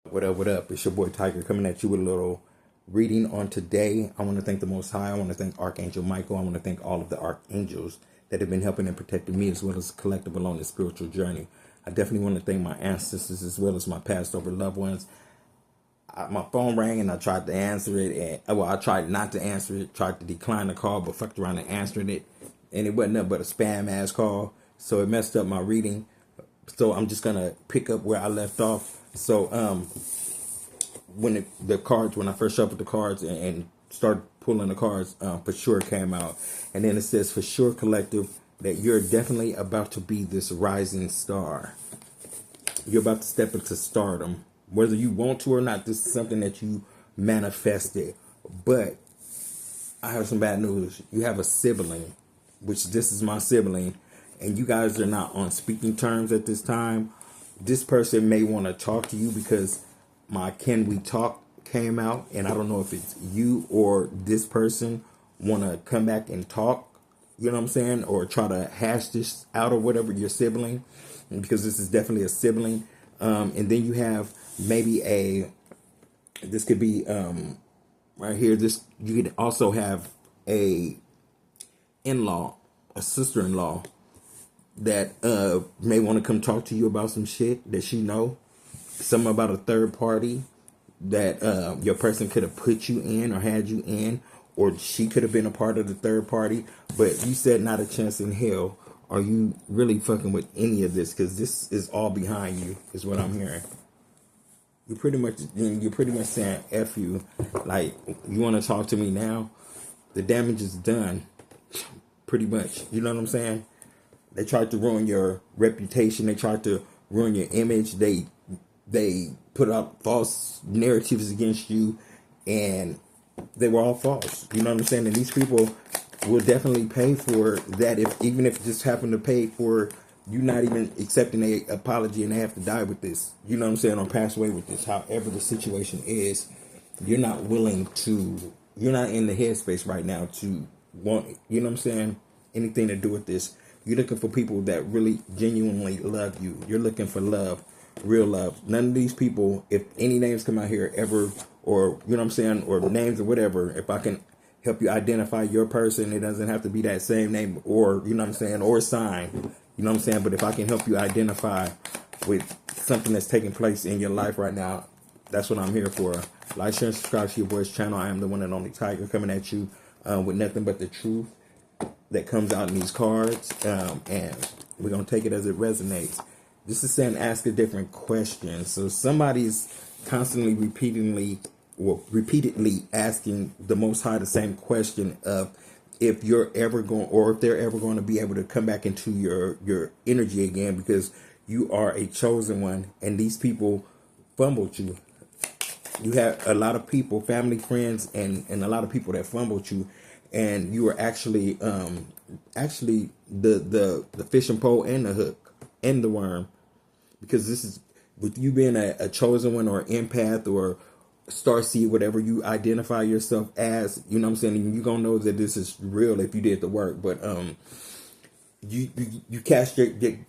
What up, what up? It's your boy Tiger coming at you with a little reading on today. I want to thank the Most High. I want to thank Archangel Michael. I want to thank all of the archangels that have been helping and protecting me as well as collective along this spiritual journey. I definitely want to thank my ancestors as well as my passed over loved ones. My phone rang and I tried to answer it. And I tried not to answer it, tried to decline the call, but fucked around and answered it. And it wasn't nothing but a spam ass call. So it messed up my reading. So I'm just going to pick up where I left off. So, when when I first shuffled the cards and started pulling the cards, for sure came out. And then it says, for sure, collective, that you're definitely about to be this rising star. You're about to step into stardom. Whether you want to or not, this is something that you manifested. But I have some bad news. You have a sibling, which this is my sibling, and you guys are not on speaking terms at this time. This person may want to talk to you because my Can We Talk came out, and I don't know if it's you or this person want to come back and talk, you know what I'm saying, or try to hash this out or whatever, your sibling, because this is definitely a sibling. And then you have maybe this could be right here, you could also have a in-law, a sister-in-law that may want to come talk to you about some shit that she know. Something about a third party that your person could have put you in or had you in, or she could have been a part of the third party. But you said not a chance in hell. Are you really fucking with any of this? Because this is all behind you, is what I'm hearing. You're pretty much saying F you. Like, you want to talk to me now? The damage is done. Pretty much. You know what I'm saying? They tried to ruin your reputation. They tried to ruin your image. They put out false narratives against you, and they were all false. You know what I'm saying? And these people will definitely pay for that, even if it just happened to pay for you not even accepting an apology and they have to die with this. You know what I'm saying? Or pass away with this. However the situation is, you're not in the headspace right now to want, you know what I'm saying, anything to do with this. You're looking for people that really genuinely love you. You're looking for love, real love. None of these people, if any names come out here ever, or, you know what I'm saying, or names or whatever, if I can help you identify your person, it doesn't have to be that same name or, you know what I'm saying, or sign, you know what I'm saying, but if I can help you identify with something that's taking place in your life right now, that's what I'm here for. Like, share, and subscribe to your boy's channel. I am the one and only Tiger, coming at you with nothing but the truth that comes out in these cards, and we're going to take it as it resonates. This is saying ask a different question. So somebody's constantly repeatedly asking the Most High the same question of if you're ever going, or if they're ever going to be able to come back into your energy again, because you are a chosen one, and these people fumbled you. You have a lot of people, family, friends, and a lot of people that fumbled you, and you are actually the fishing pole and the hook and the worm, because this is with you being a chosen one or empath or starseed, whatever you identify yourself as. You know what I'm saying? You're gonna know that this is real if you did the work. But you cast the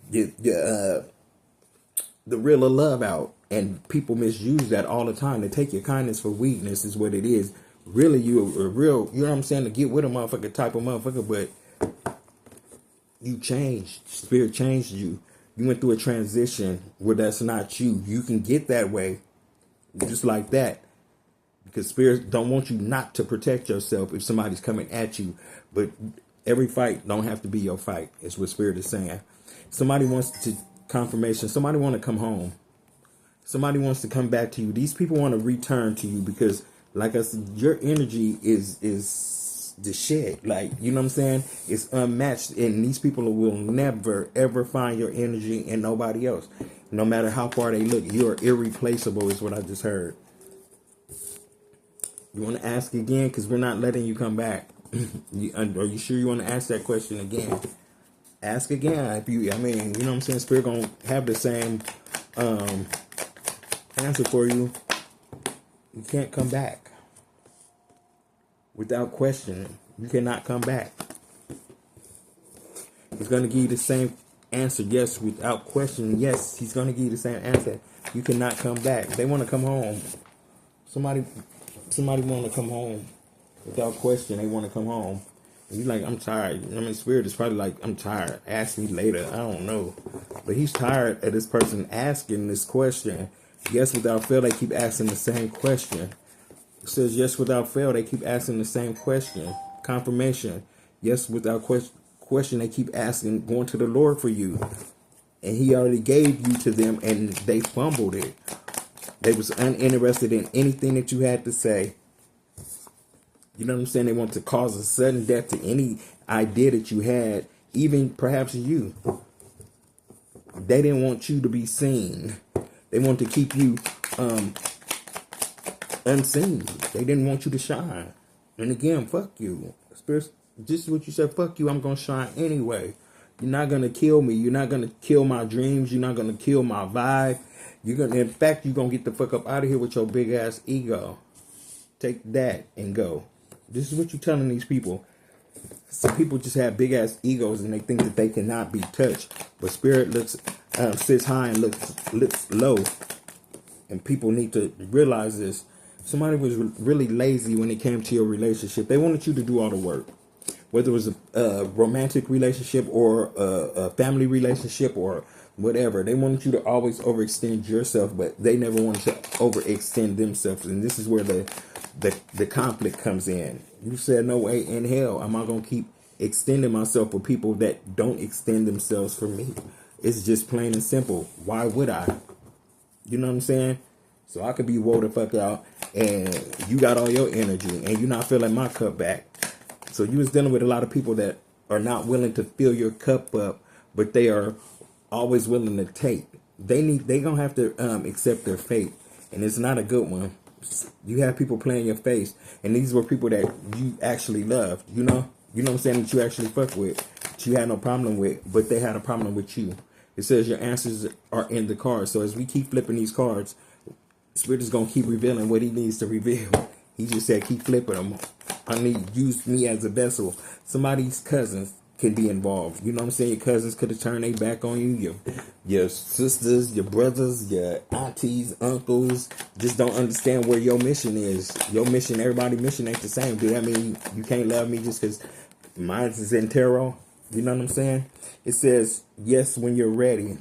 real of love out, and people misuse that all the time. They take your kindness for weakness, is what it is. Really, you a real, you know what I'm saying, to get with a motherfucker type of motherfucker, but you changed. Spirit changed you. You went through a transition where that's not you. You can get that way, just like that, because Spirit don't want you not to protect yourself if somebody's coming at you. But every fight don't have to be your fight, is what Spirit is saying. Somebody wants to confirmation. Somebody want to come home. Somebody wants to come back to you. These people want to return to you because, like I said, your energy is the shit. Like, you know what I'm saying? It's unmatched, and these people will never ever find your energy in nobody else. No matter how far they look, you're irreplaceable, is what I just heard. You want to ask again, because we're not letting you come back. Are you sure you want to ask that question again? Ask again. If you, I mean, you know what I'm saying? Spirit gonna have the same answer for you. You can't come back without questioning. You cannot come back. He's gonna give you the same answer. Yes, without questioning. Yes, he's gonna give you the same answer. You cannot come back. They want to come home. Somebody want to come home without question. They want to come home. And you're like, I'm tired. I mean, Spirit is probably like, I'm tired. Ask me later. I don't know. But he's tired of this person asking this question. Yes, without fail, they keep asking the same question. It says, yes, without fail, they keep asking the same question. Confirmation. Yes, without question, they keep asking, going to the Lord for you. And he already gave you to them, and they fumbled it. They was uninterested in anything that you had to say. You know what I'm saying? They want to cause a sudden death to any idea that you had, even perhaps you. They didn't want you to be seen. They want to keep you unseen. They didn't want you to shine. And again, fuck you. Spirit, this is what you said. Fuck you. I'm going to shine anyway. You're not going to kill me. You're not going to kill my dreams. You're not going to kill my vibe. In fact, you're going to get the fuck up out of here with your big ass ego. Take that and go. This is what you're telling these people. Some people just have big ass egos and they think that they cannot be touched. But Spirit sits high and looks low. And people need to realize this. Somebody was really lazy when it came to your relationship. They wanted you to do all the work. Whether it was a romantic relationship or a family relationship or whatever. They wanted you to always overextend yourself, but they never wanted to overextend themselves. And this is where the conflict comes in. You said, no way in hell am I going to keep extending myself for people that don't extend themselves for me. It's just plain and simple. Why would I? You know what I'm saying? So I could be wore the fuck out and you got all your energy and you're not filling my cup back. So you was dealing with a lot of people that are not willing to fill your cup up, but they are always willing to take. They gonna have to accept their fate, and it's not a good one. You have people playing your face, and these were people that you actually loved. You know what I'm saying, that you actually fuck with, that you had no problem with, but they had a problem with you. It says your answers are in the cards. So as we keep flipping these cards, Spirit is gonna keep revealing what he needs to reveal. He just said keep flipping them. Use me as a vessel. Somebody's cousins can be involved. You know what I'm saying? Your cousins could have turned their back on you. Your sisters, your brothers, your aunties, uncles just don't understand where your mission is. Your mission, everybody's mission ain't the same. Do that mean you can't love me just because mine is in tarot? You know what I'm saying? It says, yes, when you're ready.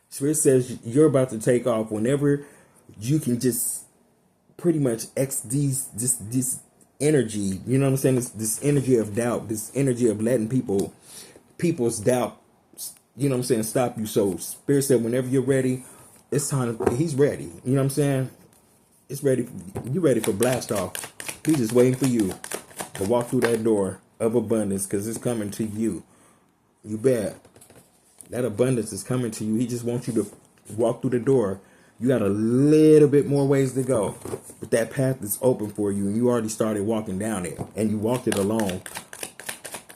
Spirit says you're about to take off whenever you can just pretty much this energy, you know what I'm saying? This energy of doubt, this energy of letting people's doubt, you know what I'm saying, stop you. So Spirit said, whenever you're ready, it's time. He's ready. You know what I'm saying? It's ready. You ready for blast off. He's just waiting for you to walk through that door of abundance because it's coming to you. You bet. That abundance is coming to you. He just wants you to walk through the door. You got a little bit more ways to go, but that path is open for you, and you already started walking down it, and you walked it alone,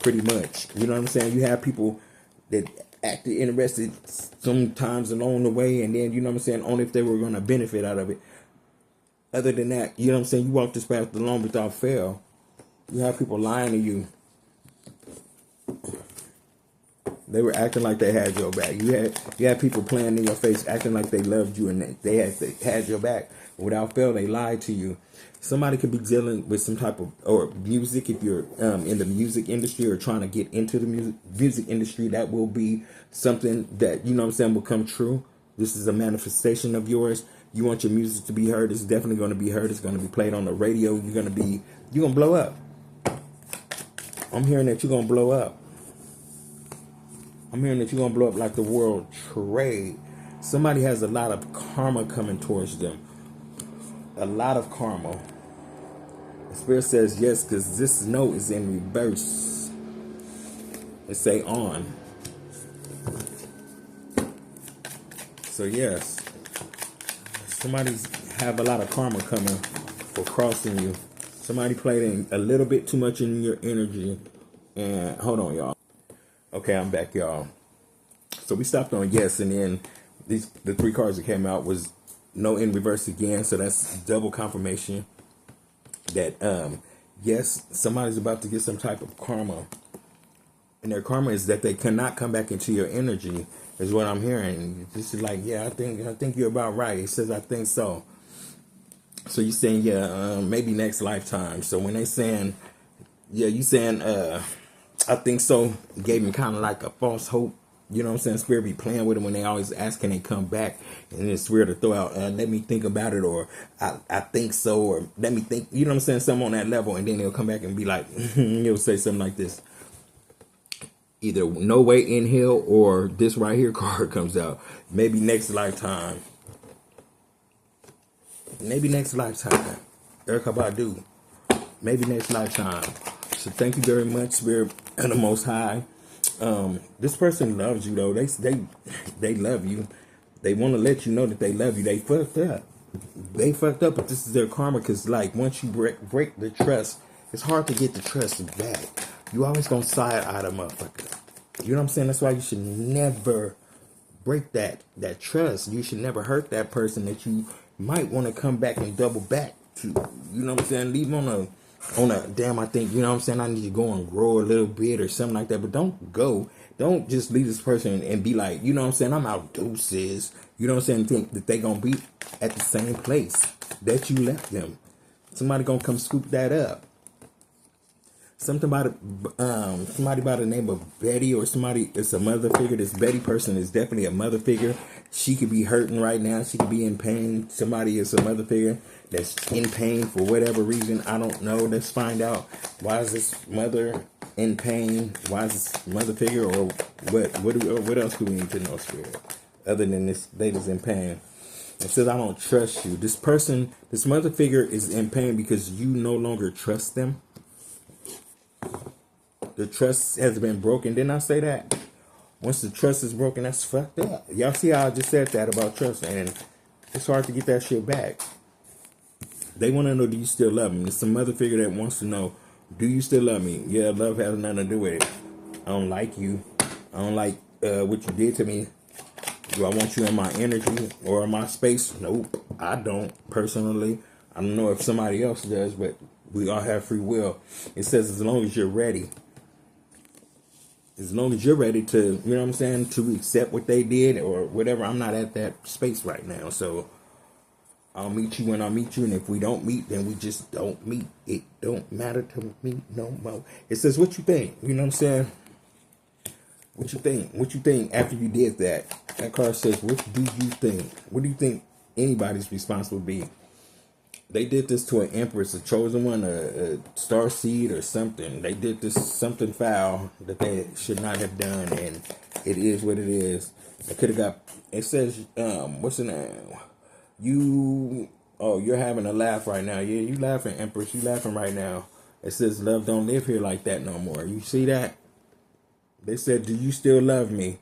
pretty much. You know what I'm saying? You have people that acted interested sometimes along the way, and then, you know what I'm saying, only if they were going to benefit out of it. Other than that, you know what I'm saying, you walk this path alone without fail. You have people lying to you. They were acting like they had your back. You had people playing in your face, acting like they loved you and they had your back. Without fail, they lied to you. Somebody could be dealing with some type of or music. If you're in the music industry or trying to get into the music industry, that will be something that, you know what I'm saying, will come true. This is a manifestation of yours. You want your music to be heard. It's definitely going to be heard. It's going to be played on the radio. You're going to blow up. I'm hearing that you're going to blow up. I'm hearing that you're going to blow up like the World Trade. Somebody has a lot of karma coming towards them. A lot of karma. The Spirit says yes, because this note is in reverse. It say on. So yes. Somebody's have a lot of karma coming for crossing you. Somebody played in a little bit too much in your energy. And hold on, y'all. Okay, I'm back, y'all. So we stopped on yes, and then the three cards that came out was no in reverse again. So that's double confirmation that yes, somebody's about to get some type of karma. And their karma is that they cannot come back into your energy. is what I'm hearing. This is like, yeah, I think you're about right. It says I think so. So you're saying, yeah, maybe next lifetime. So when they saying, yeah, you saying, I think so, gave me kind of like a false hope. You know what I'm saying? Spirit be playing with them when they always ask, can they come back? And it's weird to throw out, let me think about it, or I think so, or let me think, you know what I'm saying? Something on that level. And then they'll come back and be like, he'll say something like this. Either no way in hell or this right here card comes out. Maybe next lifetime. Maybe next lifetime. Erykah Badu. Maybe next lifetime. So thank you very much, Spirit and the Most High. This person loves you though. They love you. They want to let you know that they love you. They fucked up. They fucked up, but this is their karma. Cause like once you break the trust, it's hard to get the trust back. You always gonna side out of motherfucker. You know what I'm saying? That's why you should never break that trust. You should never hurt that person that you might want to come back and double back to. You know what I'm saying? Leave them on a damn, I think, you know what I'm saying, I need to go and grow a little bit or something like that. But don't just leave this person and be like, you know what I'm saying, I'm out deuces. You know what I'm saying? Think that they gonna be at the same place that you left them. Somebody gonna come scoop that up. Something about somebody by the name of Betty, or somebody, it's a mother figure. This Betty person is definitely a mother figure. She could be hurting right now. She could be in pain. Somebody is a mother figure that's in pain for whatever reason. I don't know. Let's find out. Why is this mother in pain? Why is this mother figure, or what else do we need to know, Spirit? Other than this lady's in pain. It says, I don't trust you. This person, this mother figure is in pain because you no longer trust them. The trust has been broken. Didn't I say that? Once the trust is broken, that's fucked up. Y'all see how I just said that about trust, and it's hard to get that shit back. They want to know, do you still love me? It's some mother figure that wants to know, do you still love me? Yeah, love has nothing to do with it. I don't like you. I don't like what you did to me. Do I want you in my energy or in my space? Nope, I don't personally. I don't know if somebody else does, but we all have free will. It says as long as you're ready. As long as you're ready to, you know what I'm saying, to accept what they did or whatever. I'm not at that space right now. So I'll meet you when I meet you. And if we don't meet, then we just don't meet. It don't matter to me no more. It says, what you think? You know what I'm saying? What you think? What you think after you did that? That card says, what do you think? What do you think anybody's response would be? They did this to an empress, a chosen one, a star seed or something. They did this something foul that they should not have done, and it is what it is. They could have got, it says, what's the name? You're having a laugh right now. Yeah, you laughing, empress. You laughing right now. It says, love don't live here like that no more. You see that? They said, do you still love me?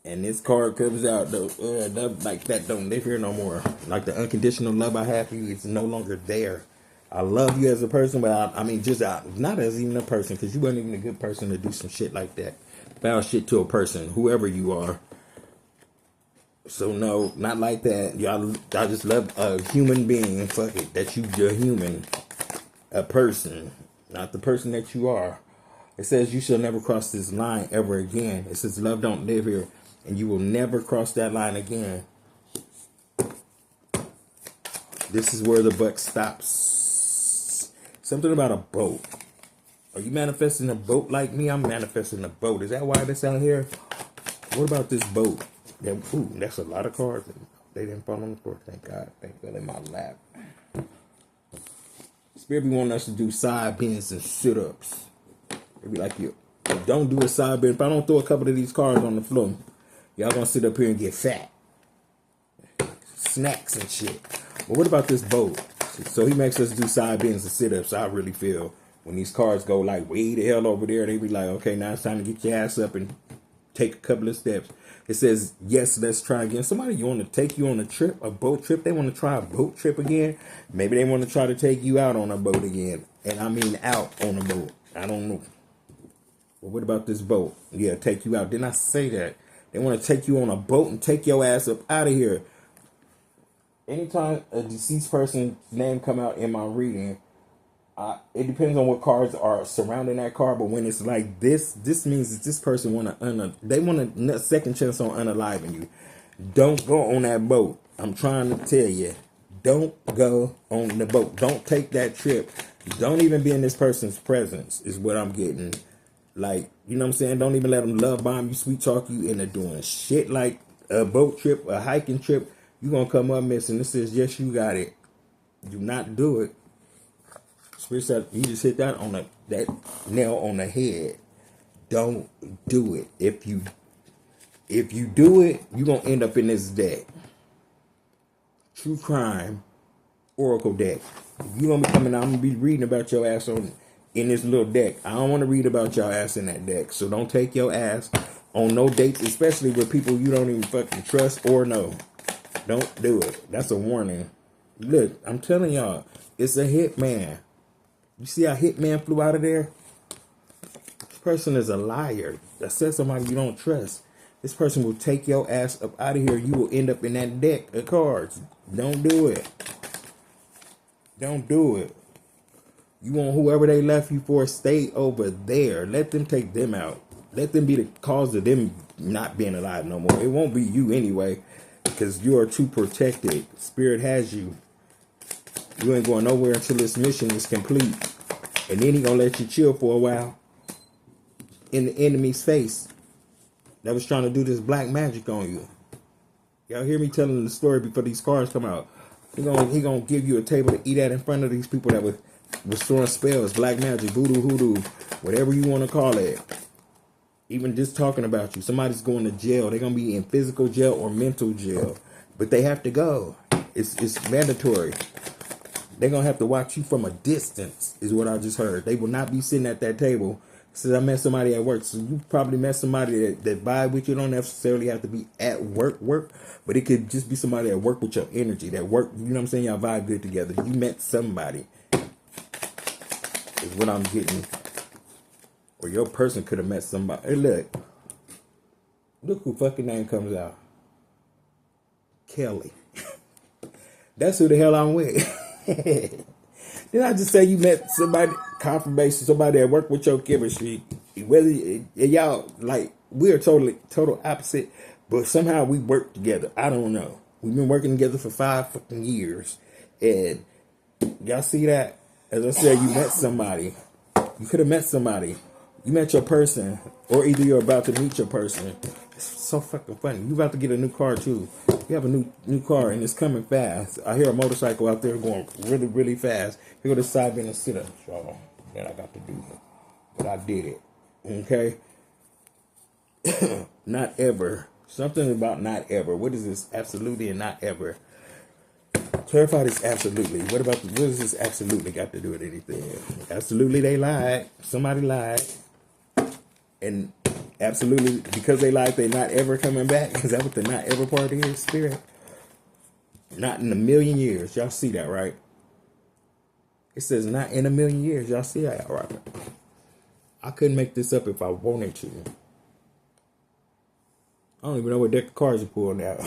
And this card comes out, love like that don't live here no more. Like the unconditional love I have for you, it's no longer there. I love you as a person, but I mean, just not as even a person, because you weren't even a good person to do some shit like that. Foul shit to a person, whoever you are. So no, not like that. I just love a human being. Fuck it, that you're human, a person, not the person that you are. It says you shall never cross this line ever again. It says love don't live here. And you will never cross that line again. This is where the buck stops. Something about a boat. Are you manifesting a boat like me? I'm manifesting a boat. Is that why this out here? What about this boat? Ooh, that's a lot of cards. They didn't fall on the floor. Thank God. They fell in my lap. Spirit be wanting us to do side bends and sit-ups. They be like, don't do a side bend. If I don't throw a couple of these cards on the floor, y'all gonna sit up here and get fat. Snacks and shit. But what about this boat? So he makes us do side bends and sit-ups. I really feel when these cards go like way the hell over there, they be like, okay, now it's time to get your ass up and take a couple of steps. It says, yes, let's try again. Somebody you want to take you on a trip, a boat trip. They want to try a boat trip again. Maybe they want to try to take you out on a boat again. And I mean out on a boat. I don't know. But what about this boat? Yeah, take you out. Didn't I say that? They want to take you on a boat and take your ass up out of here. Anytime a deceased person's name come out in my reading, It depends on what cards are surrounding that card, but when it's like this means that this person they want a second chance on unaliving you. Don't go on that boat. I'm trying to tell you, don't go on the boat. Don't take that trip. Don't even be in this person's presence is what I'm getting. Like, you know what I'm saying? Don't even let them love bomb you, sweet talk you into doing shit like a boat trip, a hiking trip. You're going to come up missing. This says, yes, you got it. Do not do it. Spirit said, you just hit that on that nail on the head. Don't do it. If you do it, you're going to end up in this deck. True Crime Oracle deck. You're going to be coming out. I'm going to be reading about your ass in this little deck. I don't want to read about your ass in that deck. So don't take your ass on no dates, especially with people you don't even fucking trust or know. Don't do it. That's a warning. Look, I'm telling y'all, it's a hitman. You see how Hitman flew out of there? This person is a liar. That says somebody you don't trust. This person will take your ass up out of here. You will end up in that deck of cards. Don't do it. Don't do it. You want whoever they left you for, stay over there. Let them take them out. Let them be the cause of them not being alive no more. It won't be you anyway, because you are too protected. Spirit has you. You ain't going nowhere until this mission is complete. And then he gonna let you chill for a while in the enemy's face that was trying to do this black magic on you. Y'all hear me telling the story before these cards come out. He gonna give you a table to eat at in front of these people that was throwing spells, black magic, voodoo, hoodoo, whatever you want to call it. Even just talking about you. Somebody's going to jail. They're gonna be in physical jail or mental jail. But they have to go. It's mandatory. They're going to have to watch you from a distance, is what I just heard. They will not be sitting at that table. Since I met somebody at work. So you probably met somebody that vibe with you. Don't necessarily have to be at work. But it could just be somebody at work with your energy. That work, you know what I'm saying? Y'all vibe good together. You met somebody. Is what I'm getting. Or your person could have met somebody. Hey, look who fucking name comes out. Kelly. That's who the hell I'm with. Did I just say you met somebody, confirmation, somebody that worked with your chemistry? Whether y'all, like, we're total opposite, but somehow we work together. I don't know. We've been working together for 5 fucking years. And y'all see that? As I said, you met somebody. You could have met somebody. You met your person, or either you're about to meet your person. It's so fucking funny. You about to get a new car too. You have a new car and it's coming fast. I hear a motorcycle out there going really, really fast. Here go the side bin and sit up, y'all. That I got to do. But I did it. Okay? Not ever. Something about not ever. What is this? Absolutely and not ever. Clarify this absolutely. What does this absolutely got to do with anything? Absolutely they lied. Somebody lied. And absolutely, because they lied, they not ever coming back. Is that what the not ever part is, Spirit? Not in a million years. Y'all see that, right? It says not in a million years. Y'all see that, right? I couldn't make this up if I wanted to. I don't even know what deck of cards are pulling out.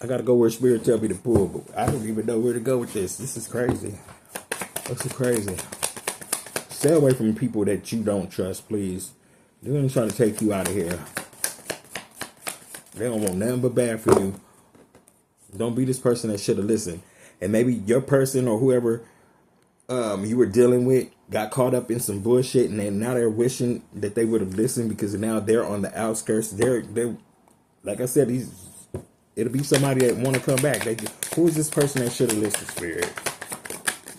I gotta go where Spirit tell me to pull, but I don't even know where to go with this. This is crazy. This is crazy. Stay away from people that you don't trust, please. They're going to try to take you out of here. They don't want nothing but bad for you. Don't be this person that should have listened. And maybe your person or whoever you were dealing with got caught up in some bullshit, and now they're wishing that they would have listened because now they're on the outskirts. They're like I said, it'll be somebody that want to come back. Who is this person that should have listened, Spirit?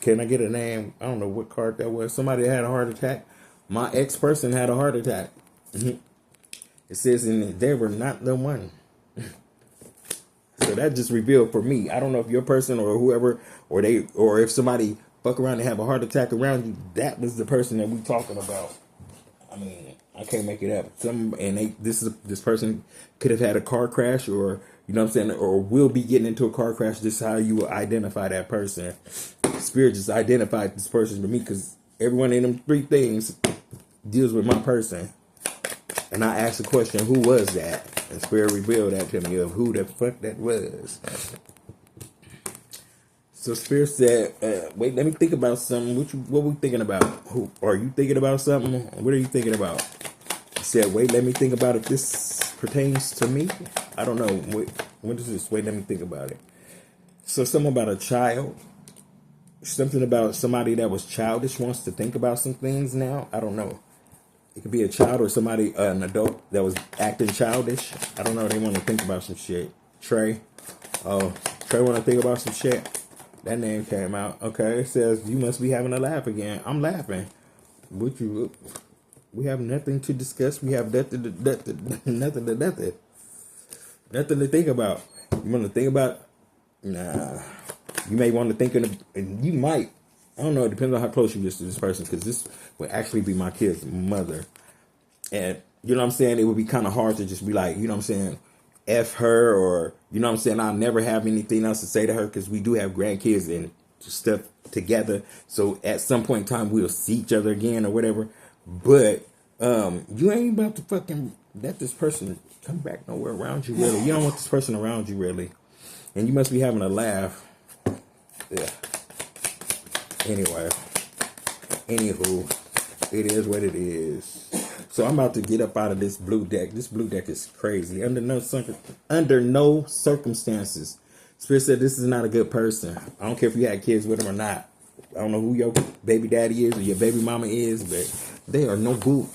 Can I get a name? I don't know what card that was. Somebody that had a heart attack. My ex-person had a heart attack. It says they were not the one. So that just revealed for me. I don't know if your person or whoever, or if somebody fuck around and have a heart attack around you, that was the person that we talking about. I mean, I can't make it up. This person could have had a car crash, or you know what I'm saying, or will be getting into a car crash. This is how you will identify that person. Spirit just identified this person to me because every one of them 3 things deals with my person. And I asked the question, who was that? And Spirit revealed that to me of who the fuck that was. So Spirit said, wait, let me think about something. What we thinking about? Who are you thinking about something? What are you thinking about? He said, wait, let me think about if this pertains to me. I don't know. Wait, what is this? Wait, let me think about it. So something about a child. Something about somebody that was childish wants to think about some things now. I don't know. It could be a child or somebody, an adult that was acting childish. I don't know. They want to think about some shit. Trey. Oh, Trey want to think about some shit. That name came out. Okay, it says you must be having a laugh again. I'm laughing. But we have nothing to discuss. We have nothing to think about. You want to think about? Nah. You may want to think and you might. I don't know. It depends on how close you are to this person, because this would actually be my kid's mother. And you know what I'm saying? It would be kind of hard to just be like, you know what I'm saying, F her, or, you know what I'm saying, I'll never have anything else to say to her, because we do have grandkids and stuff together. So at some point in time, we'll see each other again or whatever. But you ain't about to fucking let this person come back nowhere around you, really. You don't want this person around you, really. And you must be having a laugh. Yeah. Anyway, anywho, it is what it is. So I'm about to get up out of this blue deck. This blue deck is crazy. Under no circumstances, Spirit said this is not a good person. I don't care if you had kids with him or not. I don't know who your baby daddy is or your baby mama is, but they are no good.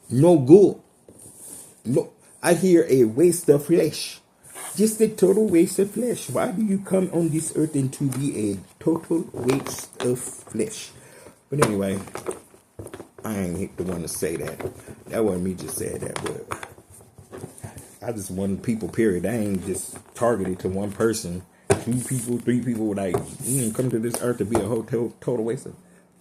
No good. No, I hear a waste of flesh. Just a total waste of flesh. Why do you come on this earth and to be a total waste of flesh? But anyway, I ain't the one to say that. That wasn't me just saying that, but I just want people, period. I ain't just targeted to one person, 2 people, 3 people. Like, you didn't come to this earth to be a whole total waste of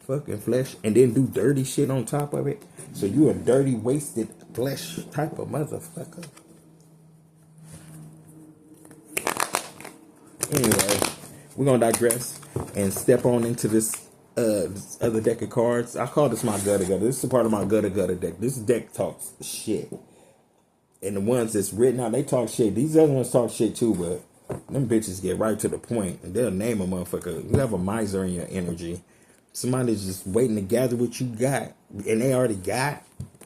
fucking flesh and then do dirty shit on top of it. So you a dirty, wasted flesh type of motherfucker. Anyway, we're going to digress and step on into this other deck of cards. I call this my gutter. This is a part of my gutter deck. This deck talks shit. And the ones that's written out, they talk shit. These other ones talk shit too, but them bitches get right to the point. And they'll name a motherfucker. You have a miser in your energy. Somebody's just waiting to gather what you got. And they already got.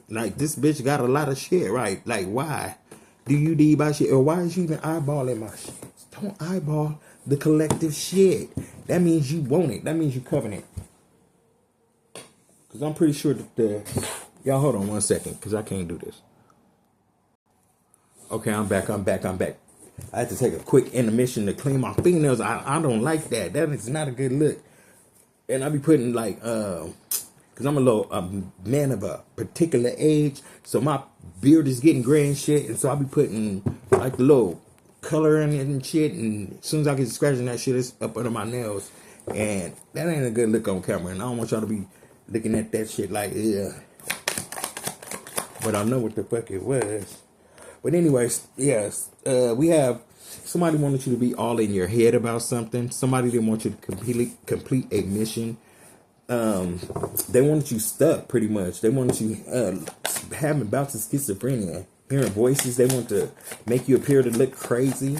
Like, this bitch got a lot of shit, right? Like, why do you need my shit? Or why is you even eyeballing my shit? Don't eyeball the collective shit. That means you want it. That means you covering it. Because I'm pretty sure that y'all hold on one second, because I can't do this. Okay, I'm back. I had to take a quick intermission to clean my fingernails. I don't like that. That is not a good look. And I be putting like, because I'm a man of a particular age, so my beard is getting gray and shit. And so I be putting like the little color in it and shit, and as soon as I get scratching that shit, it's up under my nails, and that ain't a good look on camera, and I don't want y'all to be looking at that shit like, yeah. But I know what the fuck it was. But anyways, yes, we have somebody wanted you to be all in your head about something. Somebody didn't want you to complete a mission. They wanted you stuck, pretty much. They wanted you having bouts of schizophrenia. Hearing voices, they want to make you appear to look crazy.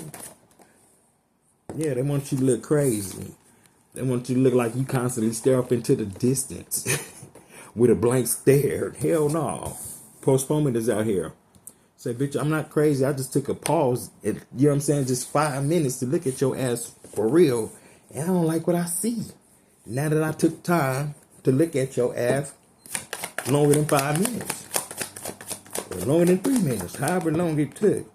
Yeah, they want you to look crazy. They want you to look like you constantly stare up into the distance with a blank stare. Hell no. Postponement is out here. Say, bitch, I'm not crazy. I just took a pause. And, you know what I'm saying? Just 5 minutes to look at your ass for real. And I don't like what I see. Now that I took time to look at your ass longer than 5 minutes. Or longer than 3 minutes, however long it took.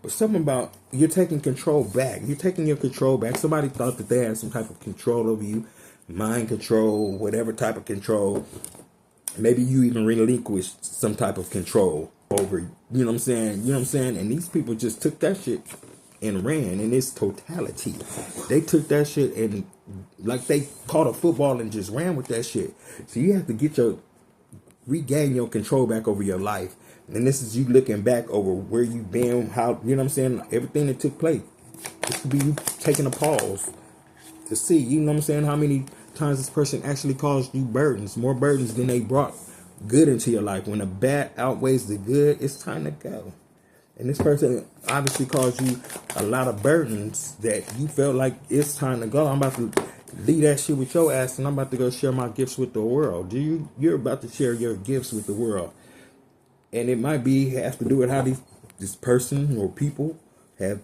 But something about you're taking control back. You're taking your control back. Somebody thought that they had some type of control over you. Mind control, whatever type of control. Maybe you even relinquished some type of control over, you know what I'm saying? You know what I'm saying? And these people just took that shit and ran in its totality. They took that shit and like they caught a football and just ran with that shit. So you have to regain your control back over your life. And this is you looking back over where you've been, how, you know what I'm saying, everything that took place. This could be you taking a pause to see, you know what I'm saying, how many times this person actually caused you burdens, more burdens than they brought good into your life. When the bad outweighs the good, it's time to go. And this person obviously caused you a lot of burdens that you felt like it's time to go. I'm about to leave that shit with your ass, and I'm about to go share my gifts with the world. You're about to share your gifts with the world, and it might have to do with how this person or people have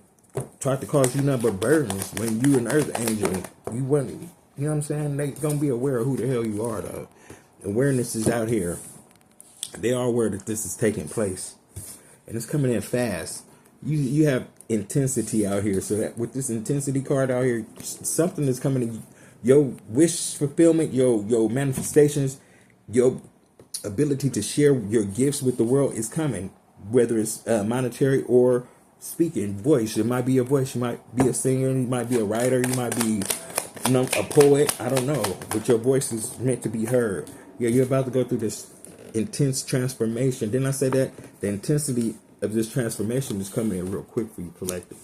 tried to cause you nothing but burdens. When you an earth angel, you wasn't. You know what I'm saying? They gonna be aware of who the hell you are, though. Awareness is out here. They are aware that this is taking place, and it's coming in fast. You have intensity out here, so that with this intensity card out here, something is coming in. Your wish fulfillment, your manifestations, your ability to share your gifts with the world is coming, whether it's monetary or speaking voice. It might be a voice, you might be a singer, you might be a writer, you might be a poet, I don't know, but your voice is meant to be heard. Yeah, you're about to go through this intense transformation. Didn't I say that? The intensity of this transformation is coming in real quick for you, collective.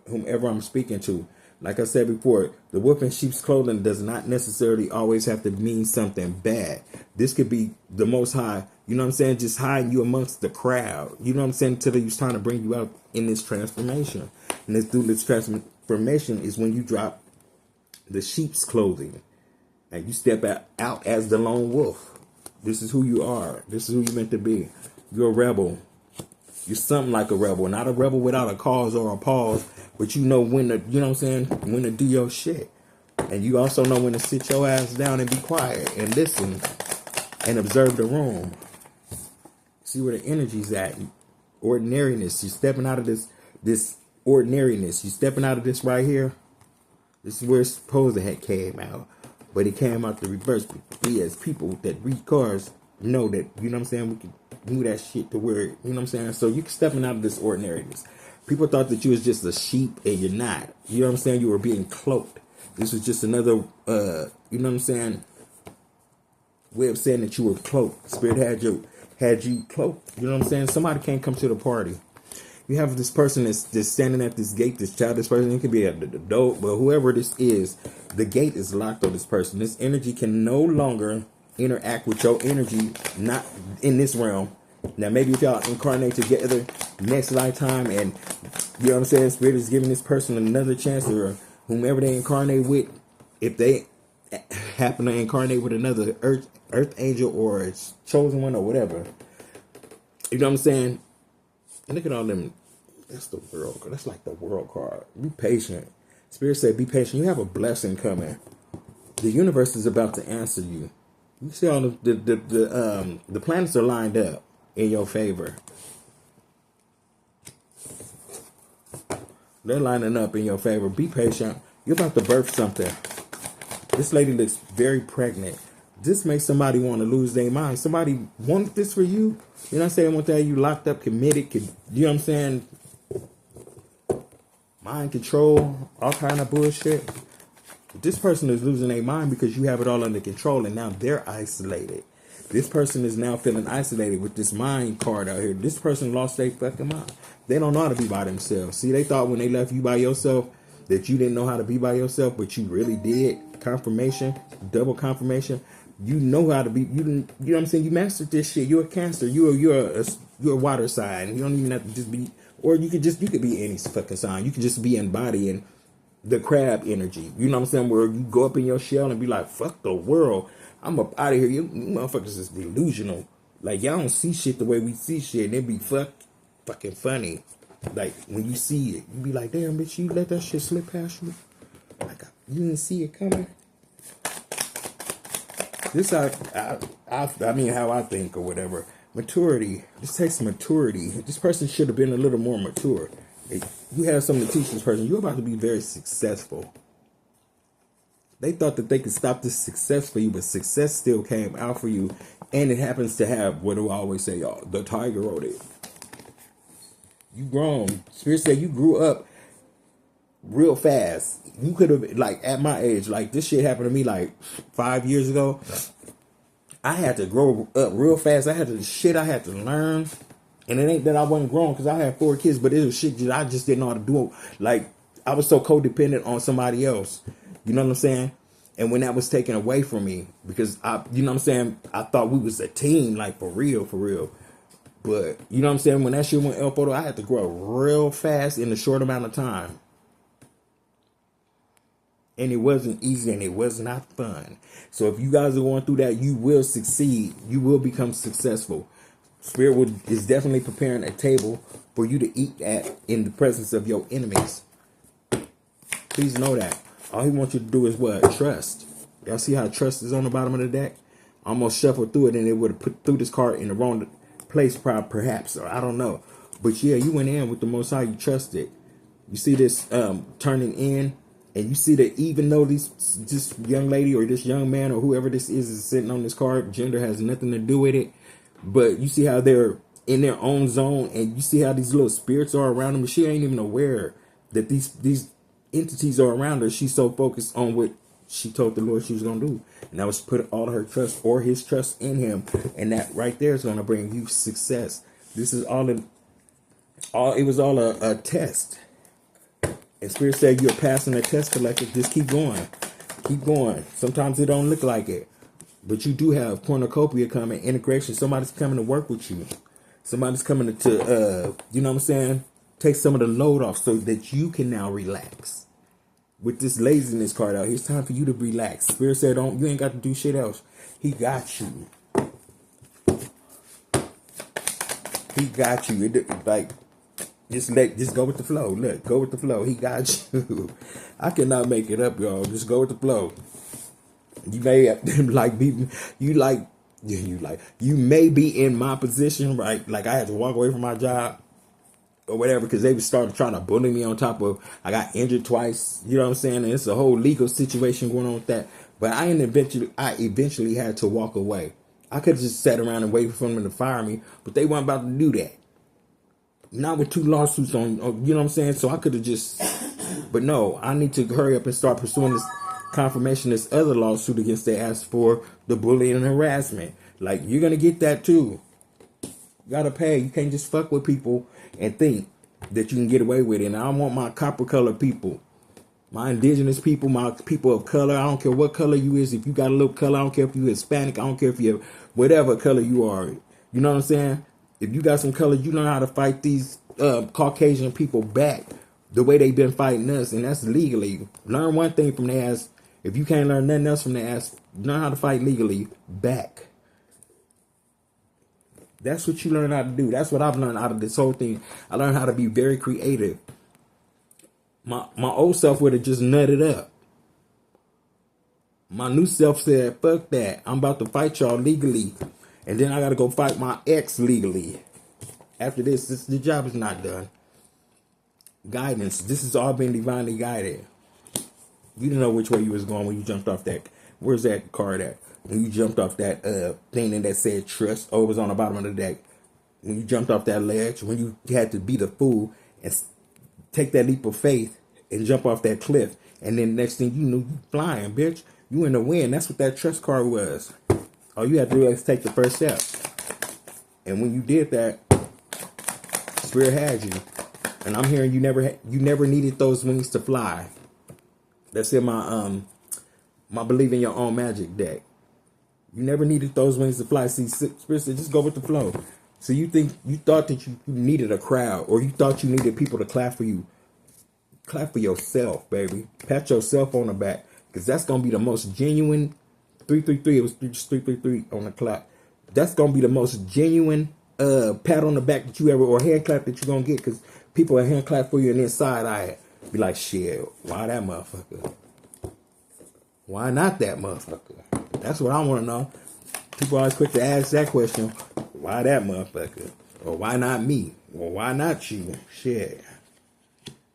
Whomever I'm speaking to. Like I said before, the wolf in sheep's clothing does not necessarily always have to mean something bad. This could be the Most High, you know what I'm saying, just hiding you amongst the crowd. You know what I'm saying, until he's trying to bring you out in this transformation. And through this transformation is when you drop the sheep's clothing and you step out as the lone wolf. This is who you are. This is who you're meant to be. You're a rebel. You're something like a rebel. Not a rebel without a cause or a pause, but you know when to, you know what I'm saying, when to do your shit. And you also know when to sit your ass down and be quiet and listen and observe the room. See where the energy's at. Ordinariness. You're stepping out of this ordinariness. You're stepping out of this right here. This is where it's supposed to have came out. But it came out the reverse. We as people that read cards know that, you know what I'm saying, we can move that shit to where, you know what I'm saying? So you're stepping out of this ordinariness. People thought that you was just a sheep and you're not. You know what I'm saying? You were being cloaked. This was just another, you know what I'm saying, way of saying that you were cloaked. Spirit had you cloaked. You know what I'm saying? Somebody can't come to the party. You have this person that's standing at this gate, this child, this person, it could be an adult, but whoever this is, the gate is locked on this person. This energy can no longer interact with your energy, not in this realm. Now, maybe if y'all incarnate together next lifetime and, you know what I'm saying, Spirit is giving this person another chance, or whomever they incarnate with, if they happen to incarnate with another earth angel or a chosen one or whatever, you know what I'm saying? Look at all them. That's the world. That's like the world card. Be patient. Spirit said, be patient. You have a blessing coming. The universe is about to answer you. You see all the planets are lined up in your favor. They're lining up in your favor. Be patient. You're about to birth something. This lady looks very pregnant. This makes somebody want to lose their mind. Somebody wanted this for you. You know what I'm saying? Want to have you locked up, committed, you know what I'm saying? Mind control, all kind of bullshit. This person is losing their mind because you have it all under control and now they're isolated. This person is now feeling isolated with this mind card out here. This person lost their fucking mind. They don't know how to be by themselves. See, they thought when they left you by yourself that you didn't know how to be by yourself, but you really did. Confirmation, double confirmation. You know how to be. You know what I'm saying. You mastered this shit. You're a Cancer. You're a water sign. You don't even have to just be. Or you could be any fucking sign. You could just be embodying the crab energy. You know what I'm saying? Where you go up in your shell and be like, "Fuck the world. I'm up out of here. You motherfuckers is delusional. Like y'all don't see shit the way we see shit. And it be fucking funny. Like when you see it, you be like, damn bitch, you let that shit slip past you. Like you didn't see it coming." This I mean how I think or whatever. Maturity. This takes maturity. This person should have been a little more mature. You have something to teach this person. You're about to be very successful. They thought that they could stop this success for you, but success still came out for you. And it happens to have, what do I always say, y'all? The tiger wrote it. You grown. Spirit said you grew up real fast. You could have, like, at my age, like, this shit happened to me, like, 5 years ago. I had to grow up real fast. I had to learn. And it ain't that I wasn't grown, because I had 4 kids, but it was shit that I just didn't know how to do. Like, I was so codependent on somebody else. You know what I'm saying? And when that was taken away from me, because you know what I'm saying? I thought we was a team, like, for real. But, you know what I'm saying? When that shit went El Photo, I had to grow real fast in a short amount of time. And it wasn't easy and it was not fun. So if you guys are going through that, you will succeed. You will become successful. Spirit is definitely preparing a table for you to eat at in the presence of your enemies. Please know that. All he wants you to do is what? Trust. Y'all see how trust is on the bottom of the deck? I almost shuffled through it and it would have put through this card in the wrong place, perhaps, or I don't know. But yeah, you went in with the Most High. You trusted. You see this turning in, and you see that even though this young lady or this young man or whoever this is sitting on this card, gender has nothing to do with it. But you see how they're in their own zone, and you see how these little spirits are around them. But she ain't even aware that these entities are around her. She's so focused on what she told the Lord she was going to do. And that was put all of her trust or his trust in him. And that right there is going to bring you success. This is it was all a test. And Spirit said you're passing the test, collective. Just keep going. Keep going. Sometimes it don't look like it. But you do have cornucopia coming, integration. Somebody's coming to work with you. Somebody's coming to you know what I'm saying? Take some of the load off so that you can now relax. With this laziness card out, it's time for you to relax. Spirit said, you ain't got to do shit else. He got you. He got you. Just go with the flow. Look, go with the flow. He got you. I cannot make it up, y'all. Just go with the flow. You may you may be in my position, right? Like I had to walk away from my job or whatever because they started trying to bully me on top of I got injured twice. You know what I'm saying? And it's a whole legal situation going on with that. But I eventually had to walk away. I could have just sat around and waited for them to fire me, but they weren't about to do that. Not with 2 lawsuits on, you know what I'm saying? So I could have just, but no, I need to hurry up and start pursuing this confirmation, this other lawsuit against their ass for the bullying and harassment. Like, you're going to get that too. You got to pay. You can't just fuck with people and think that you can get away with it. And I want my copper colored people, my indigenous people, my people of color. I don't care what color you is. If you got a little color, I don't care if you're Hispanic. I don't care if you're whatever color you are. You know what I'm saying? If you got some color, you learn how to fight these Caucasian people back the way they've been fighting us. And that's legally. Learn one thing from their ass. If you can't learn nothing else from their ass, learn how to fight legally back. That's what you learn how to do. That's what I've learned out of this whole thing. I learned how to be very creative. My old self would have just nutted up. My new self said, fuck that. I'm about to fight y'all legally. And then I got to go fight my ex legally. After this, the job is not done. Guidance. This has all been divinely guided. You didn't know which way you was going when you jumped off that. Where's that card at? When you jumped off that thing that said trust. Oh, it was on the bottom of the deck. When you jumped off that ledge. When you had to be the fool and take that leap of faith and jump off that cliff. And then next thing you knew, you flying, bitch. You in the wind. That's what that trust card was. All you had to do is take the first step. And when you did that, Spirit had you. And I'm hearing you never needed those wings to fly. That's in my Believe in Your Own Magic deck. You never needed those wings to fly. See, Spirit said, just go with the flow. So you thought that you needed a crowd, or you thought you needed people to clap for you. Clap for yourself, baby. Pat yourself on the back, because that's gonna be the most genuine. 333. It was just 333 on the clock. That's gonna be the most genuine pat on the back that you ever, or hand clap that you're gonna get, because people are hand clap for you and then side eye it. Be like, shit, why that motherfucker? Why not that motherfucker? That's what I want to know. People always quick to ask that question. Why that motherfucker? Or why not me? Or why not you? Shit.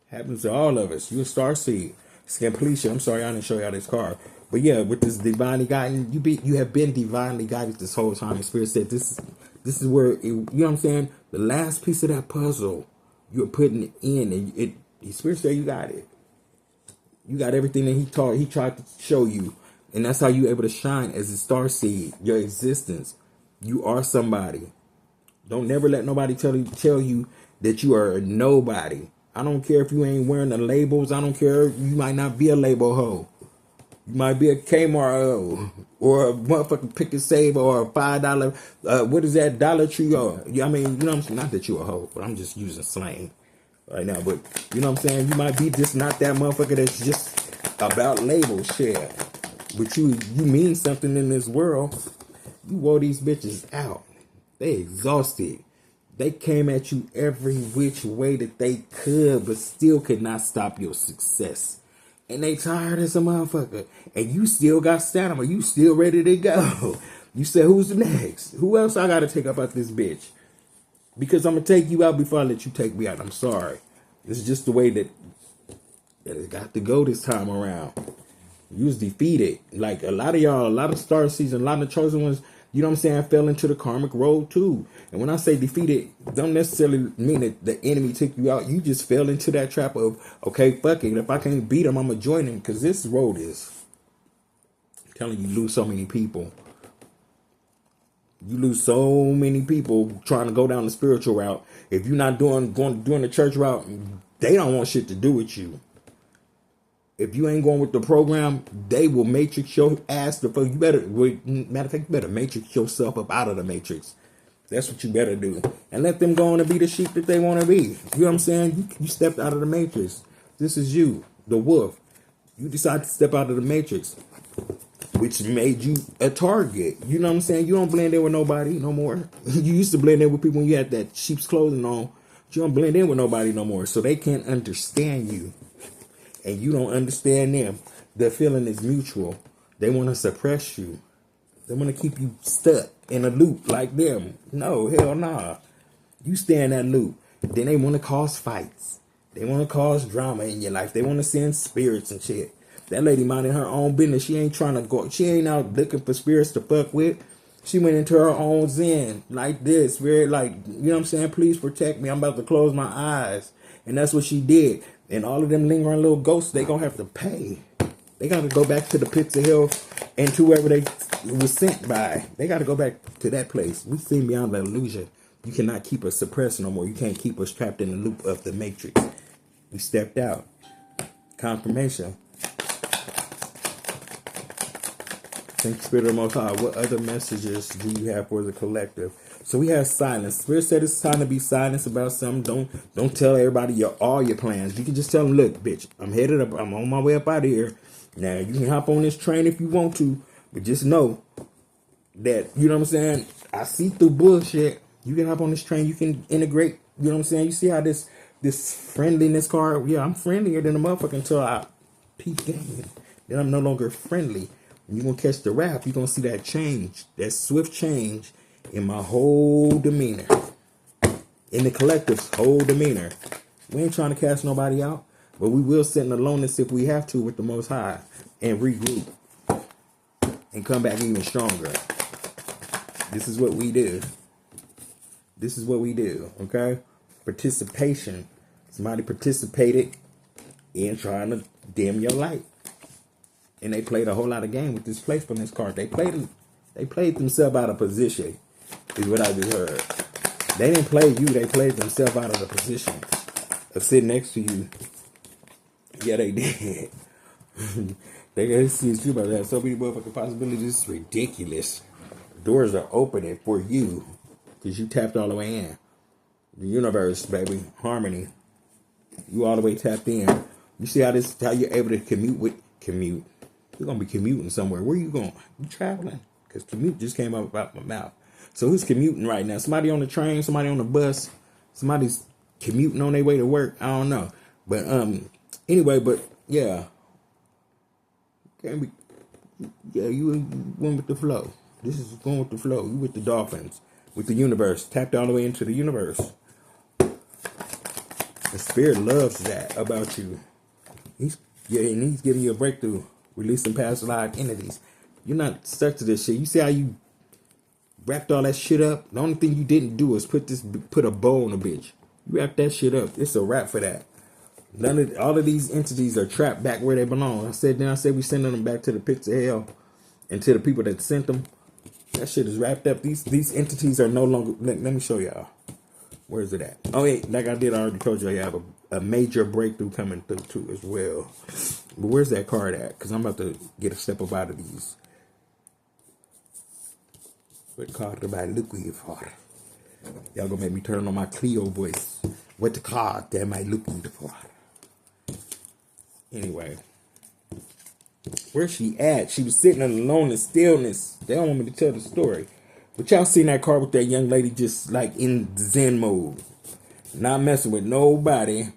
Happens to all of us. You a star seed. Completion. I'm sorry I didn't show y'all this card. But yeah, with this divinely guided, you have been divinely guided this whole time. The Spirit said this is where, you know what I'm saying? The last piece of that puzzle, you're putting it in. And the Spirit said you got it. You got everything that he tried to show you. And that's how you're able to shine as a star seed. Your existence. You are somebody. Don't never let nobody tell you that you are nobody. I don't care if you ain't wearing the labels. I don't care. You might not be a label hoe. You might be a Kmart hoe. Or a motherfucking Pick and Save, or a $5, what is that, Dollar Tree? Or, I mean, you know what I'm saying? Not that you're a hoe, but I'm just using slang right now. But, you know what I'm saying? You might be just not that motherfucker that's just about labels, share. But you mean something in this world. You wore these bitches out. They exhausted. They came at you every which way that they could, but still could not stop your success. And they tired as a motherfucker. And you still got stamina. You still ready to go. You said, who's the next? Who else I got to take up out this bitch? Because I'm going to take you out before I let you take me out. I'm sorry. This is just the way that it got to go this time around. You was defeated. Like a lot of y'all, a lot of Star Season, a lot of chosen ones, you know what I'm saying, fell into the karmic road too. And when I say defeated, don't necessarily mean that the enemy took you out. You just fell into that trap of, okay, fuck it. If I can't beat him, I'm going to join him. Because this road is, I'm telling you, lose so many people. You lose so many people trying to go down the spiritual route. If you're not doing the church route, they don't want shit to do with you. If you ain't going with the program, they will matrix your ass. You better, matter of fact, you better matrix yourself up out of the matrix. That's what you better do. And let them go on and be the sheep that they want to be. You know what I'm saying? You stepped out of the matrix. This is you, the wolf. You decide to step out of the matrix, which made you a target. You know what I'm saying? You don't blend in with nobody no more. You used to blend in with people when you had that sheep's clothing on. But you don't blend in with nobody no more. So they can't understand you. And you don't understand them. The feeling is mutual. They want to suppress you. They want to keep you stuck in a loop like them. No, hell nah. You stay in that loop. Then they want to cause fights. They want to cause drama in your life. They want to send spirits and shit. That lady minding her own business. She ain't trying to go. She ain't out looking for spirits to fuck with. She went into her own zen like this. Very like, you know what I'm saying? Please protect me. I'm about to close my eyes. And that's what she did. And all of them lingering little ghosts, they gonna have to pay. They gotta go back to the pits of hell and to wherever they was sent by. They gotta go back to that place. We've seen beyond that illusion. You cannot keep us suppressed no more. You can't keep us trapped in the loop of the matrix. We stepped out. Confirmation. Thank you, Spirit of the Most High. What other messages do you have for the collective? So we have silence. Spirit said it's time to be silent about something. Don't tell everybody all your plans. You can just tell them, look, bitch, I'm headed up. I'm on my way up out of here. Now, you can hop on this train if you want to, but just know that, you know what I'm saying, I see through bullshit. You can hop on this train. You can integrate, you know what I'm saying? You see how this friendliness card, yeah, I'm friendlier than a motherfucker until I peak game. Then I'm no longer friendly. When you're going to catch the rap, you're going to see that change, that swift change in my whole demeanor, in the collective's whole demeanor. We ain't trying to cast nobody out, but we will sit in aloneness if we have to with the Most High and regroup and come back even stronger. This is what we do. This is what we do, okay? Participation. Somebody participated in trying to dim your light. And they played a whole lot of game with this playfulness card. They played themselves out of position, is what I just heard. They didn't play you, they played themselves out of the position of sitting next to you. Yeah, they did. They gotta see you about that. So many motherfucking possibilities. It's ridiculous. Doors are opening for you because you tapped all the way in. The universe, baby. Harmony. You all the way tapped in. You see how you're able to commute. You're going to be commuting somewhere. Where are you going? You traveling. Because commute just came up out my mouth. So who's commuting right now? Somebody on the train, somebody on the bus, somebody's commuting on their way to work. I don't know. But anyway, but yeah. You went with the flow. This is going with the flow. You with the dolphins. With the universe. Tapped all the way into the universe. The spirit loves that about you. He's giving you a breakthrough. Releasing past live entities. You're not stuck to this shit. You see how you wrapped all that shit up? The only thing you didn't do is put a bow on a bitch. You wrapped that shit up. It's a wrap for that. All of these entities are trapped back where they belong. I said we sending them back to the pits of hell, and to the people that sent them. That shit is wrapped up. These entities are no longer. Let me show y'all. Where is it at? Oh, yeah, like I already told you, I have a major breakthrough coming through too as well. But where's that card at? Because I'm about to get a step up out of these. What card am I looking for? Y'all gonna make me turn on my Cleo voice. What the card am I looking for? Anyway, Where's she at? She was sitting alone in stillness. They don't want me to tell the story. But y'all seen that car with that young lady just like in Zen mode. Not messing with nobody.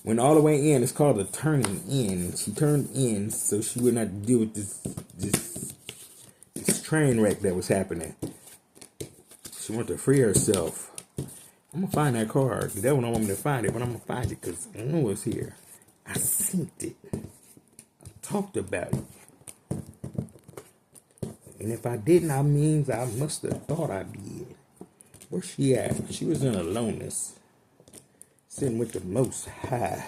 Went all the way in. It's called a turning in. She turned in so she would not deal with this train wreck that was happening. She wanted to free herself. I'm gonna find that car. The devil don't want me to find it, but I'm gonna find it because I know it's here. I seen it. I talked about it. And if I didn't, I means I must have thought I did. Where's she at? She was in aloneness. Sitting with the most high.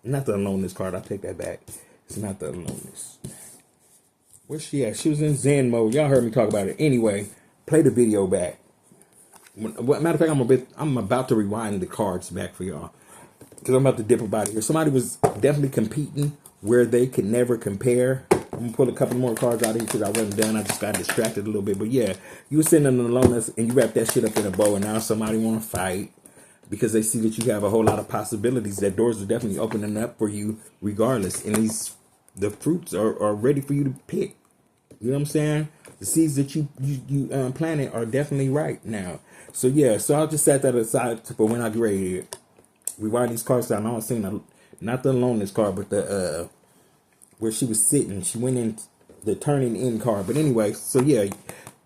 Not the aloneness card. I take that back. It's not the aloneness. Where's she at? She was in Zen mode. Y'all heard me talk about it. Anyway, play the video back. Matter of fact, I'm about to rewind the cards back for y'all. Because I'm about to dip about here. Somebody was definitely competing where they could never compare. I'm going to pull a couple more cards out of here because I wasn't done. I just got distracted a little bit. But yeah, you were sitting in aloneness and you wrap that shit up in a bow and now somebody want to fight. Because they see that you have a whole lot of possibilities. That doors are definitely opening up for you regardless. And the fruits are ready for you to pick. You know what I'm saying? The seeds that you planted are definitely right now. So yeah, so I'll just set that aside for when I get ready to rewind these cards down. I don't see not the aloneness card, but the where she was sitting. She went in the turning in card. But anyway, so yeah,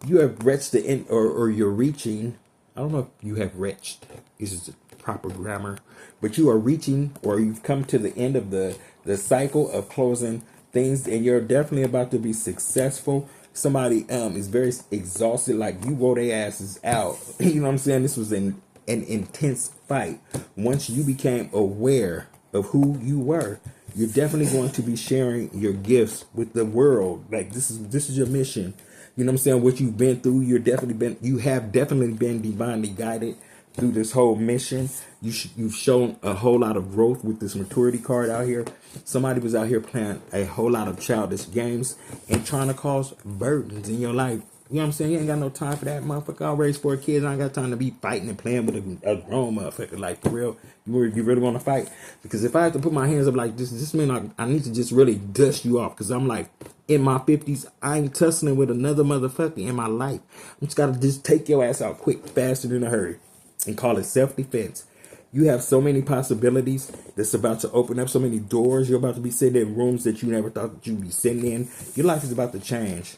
you have reached the end or you're reaching. I don't know if you have reached. This is the proper grammar, but you are reaching or you've come to the end of the cycle of closing things, and you're definitely about to be successful. Somebody is very exhausted, like you wore their asses out. You know what I'm saying? This was an intense fight. Once you became aware of who you were, you're definitely going to be sharing your gifts with the world. Like this is your mission. You know what I'm saying? What you've been through, you have definitely been divinely guided through this whole mission. You've shown a whole lot of growth with this maturity card out here. Somebody was out here playing a whole lot of childish games and trying to cause burdens in your life. You know what I'm saying? You ain't got no time for that, motherfucker. I raised 4 kids. I ain't got time to be fighting and playing with a grown motherfucker. Like, for real, you really want to fight? Because if I have to put my hands up like this means I need to just really dust you off. Because I'm like, in my 50s, I ain't tussling with another motherfucker in my life. I just got to just take your ass out quick, faster than a hurry. And call it self-defense. You have so many possibilities that's about to open up, so many doors. You're about to be sitting in rooms that you never thought that you'd be sitting in. Your life is about to change.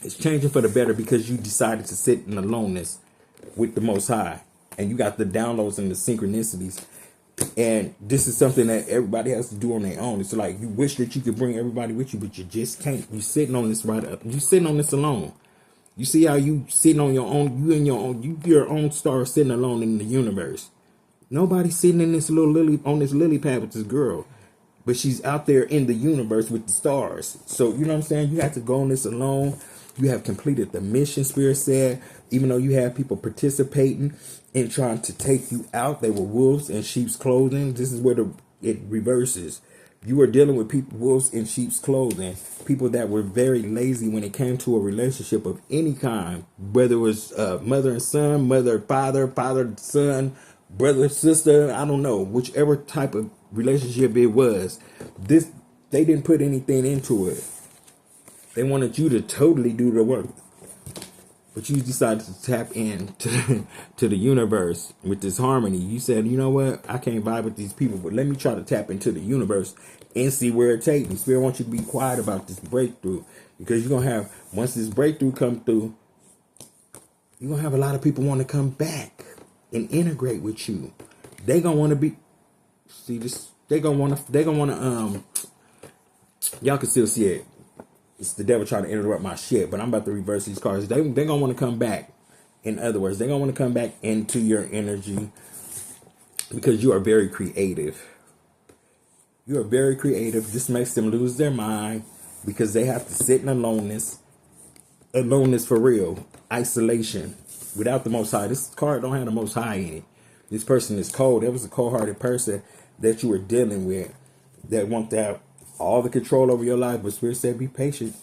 It's changing for the better because you decided to sit in aloneness with the Most High. And you got the downloads and the synchronicities. And this is something that everybody has to do on their own. It's like you wish that you could bring everybody with you, but you just can't. You're sitting on this right up. You're sitting on this alone. You see how you sitting on your own, your own star sitting alone in the universe. Nobody's sitting in this on this lily pad with this girl. But she's out there in the universe with the stars. So, you know what I'm saying? You have to go on this alone. You have completed the mission, Spirit said. Even though you have people participating in trying to take you out. They were wolves in sheep's clothing. This is where it reverses. You were dealing with people, wolves in sheep's clothing, people that were very lazy when it came to a relationship of any kind, whether it was mother and son, mother, father, son, brother, sister, I don't know, whichever type of relationship it was. They didn't put anything into it. They wanted you to totally do the work. But you decided to tap in to the universe with this harmony. You said, you know what? I can't vibe with these people, but let me try to tap into the universe and see where it takes me. Spirit wants you to be quiet about this breakthrough. Because you're going to have, once this breakthrough comes through, you're going to have a lot of people want to come back and integrate with you. They going to want to be, see this, they going to want to, y'all can still see it. It's the devil trying to interrupt my shit, but I'm about to reverse these cards. They're going to want to come back. In other words, they're going to want to come back into your energy because you are very creative. You are very creative. This makes them lose their mind because they have to sit in aloneness. Aloneness for real. Isolation. Without the Most High. This card don't have the Most High in it. This person is cold. That was a cold-hearted person that you were dealing with that want to have all the control over your life, but Spirit said be patient.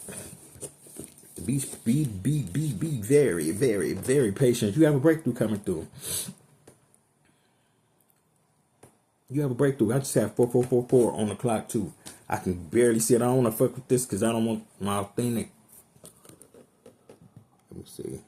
Be very, very, very patient. You have a breakthrough coming through. You have a breakthrough. I just have 4444 on the clock too. I can barely see it. I don't want to fuck with this because I don't want my thing to. Let me see.